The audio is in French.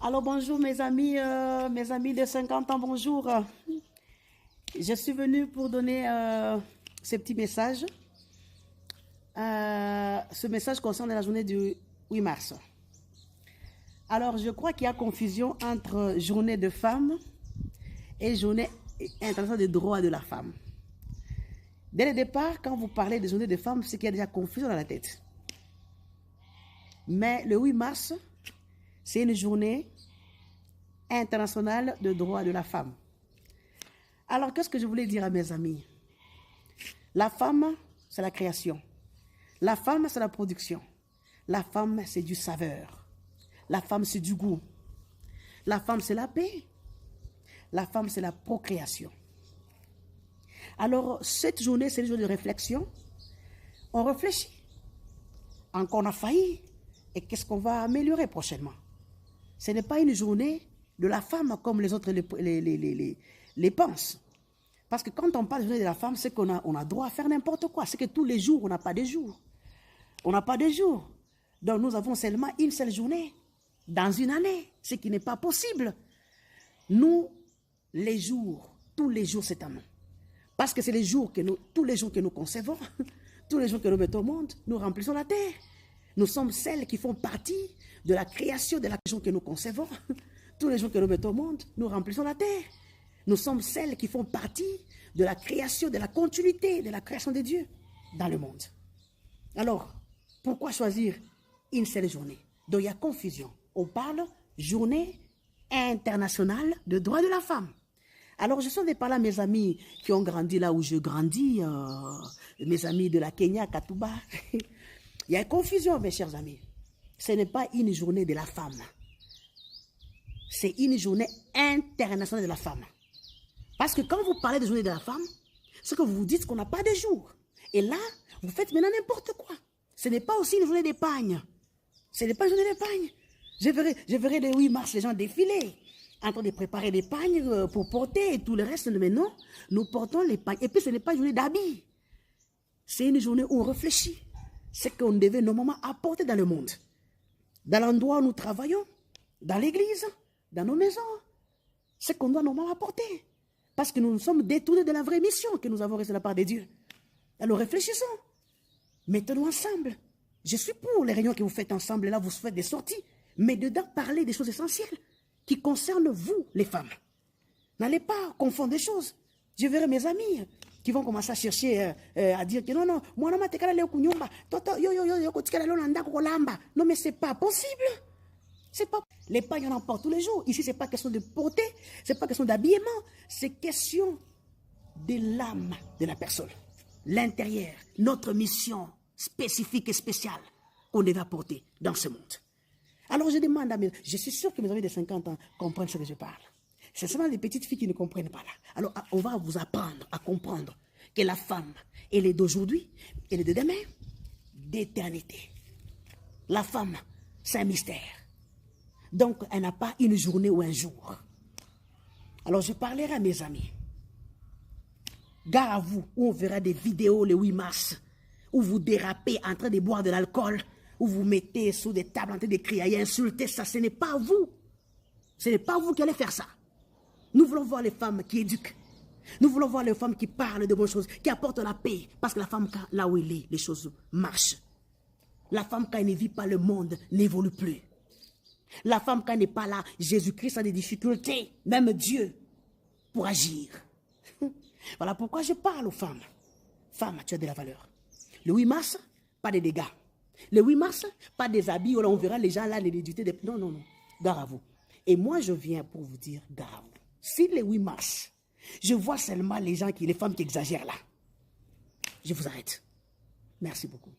Alors bonjour mes amis de 50 ans, bonjour. Je suis venue pour donner ce petit message. Ce message concerne la journée du 8 mars. Alors je crois qu'il y a confusion entre journée de femmes et journée internationale des droits de la femme. Dès le départ, quand vous parlez de journée de femmes, c'est qu'il y a déjà confusion dans la tête. Mais le 8 mars, c'est une journée internationale de droits de la femme. Alors, qu'est-ce que je voulais dire à mes amis? La femme, c'est la création. La femme, c'est la production. La femme, c'est du saveur. La femme, c'est du goût. La femme, c'est la paix. La femme, c'est la procréation. Alors, cette journée, c'est une journée de réflexion. On réfléchit. Encore on a failli. Et qu'est-ce qu'on va améliorer prochainement? Ce n'est pas une journée de la femme comme les autres les pensent. Parce que quand on parle de journée de la femme, c'est qu'on a droit à faire n'importe quoi. C'est que tous les jours, on n'a pas de jours. On n'a pas de jours. Donc nous avons seulement une seule journée dans une année, ce qui n'est pas possible. Nous, les jours, tous les jours, c'est à nous. Parce que c'est les jours que tous les jours que nous concevons, tous les jours que nous mettons au monde, nous remplissons la terre. Nous sommes celles qui font partie de la création de la création que nous concevons. Tous les jours que nous mettons au monde, nous remplissons la terre. Nous sommes celles qui font partie de la création, de la continuité de la création de Dieu dans le monde. Alors, pourquoi choisir une seule journée? Donc, il y a confusion. On parle journée internationale de droits de la femme. Alors, je suis de parler à mes amis qui ont grandi là où je grandis, mes amis de la Kenya, Katuba. Il y a confusion, mes chers amis. Ce n'est pas une journée de la femme. C'est une journée internationale de la femme. Parce que quand vous parlez de journée de la femme, c'est que vous vous dites qu'on n'a pas de jour. Et là, vous faites maintenant n'importe quoi. Ce n'est pas aussi une journée d'épargne. Ce n'est pas une journée d'épargne. Je verrai le 8 mars les gens défiler, en train de préparer l'épargne pour porter et tout le reste. Mais non, nous portons l'épargne. Et puis ce n'est pas une journée d'habits. C'est une journée où on réfléchit. C'est qu'on devait normalement apporter dans le monde. Dans l'endroit où nous travaillons, dans l'église, dans nos maisons. C'est qu'on doit normalement apporter. Parce que nous nous sommes détournés de la vraie mission que nous avons reçue de la part de Dieu. Alors réfléchissons. Mettons-nous ensemble. Je suis pour les réunions que vous faites ensemble. Là, vous faites des sorties. Mais dedans, parlez des choses essentielles qui concernent vous, les femmes. N'allez pas confondre des choses. Je verrai mes amis qui vont commencer à chercher, à dire que non, non, moi, non, non, mais c'est pas possible. C'est pas. L'épargne, on en porte tous les jours. Ici, c'est pas question de porter, c'est pas question d'habillement, c'est question de l'âme de la personne. L'intérieur, notre mission spécifique et spéciale qu'on devait apporter dans ce monde. Alors, je demande à mes... Je suis sûr que mes amis de 50 ans comprennent ce que je parle. C'est seulement les petites filles qui ne comprennent pas là. Alors, on va vous apprendre à comprendre que la femme, elle est d'aujourd'hui, elle est de demain, d'éternité. La femme, c'est un mystère. Donc, elle n'a pas une journée ou un jour. Alors, je parlerai à mes amis. Gare à vous, où on verra des vidéos le 8 mars, où vous dérapez en train de boire de l'alcool, où vous mettez sous des tables en train de crier, insulter, ça, ce n'est pas vous. Ce n'est pas vous qui allez faire ça. Nous voulons voir les femmes qui éduquent. Nous voulons voir les femmes qui parlent de bonnes choses, qui apportent la paix. Parce que la femme, là où elle est, les choses marchent. La femme, quand elle ne vit pas le monde, n'évolue plus. La femme, quand elle n'est pas là, Jésus-Christ a des difficultés, même Dieu, pour agir. Voilà pourquoi je parle aux femmes. Femme, tu as de la valeur. Le 8 mars, pas de dégâts. Le 8 mars, pas des habits, on verra les gens là, les dédutés. Non, non, non. Gare à vous. Et moi, je viens pour vous dire, gare à vous. Si le 8 mars, je vois seulement les femmes qui exagèrent là, je vous arrête. Merci beaucoup.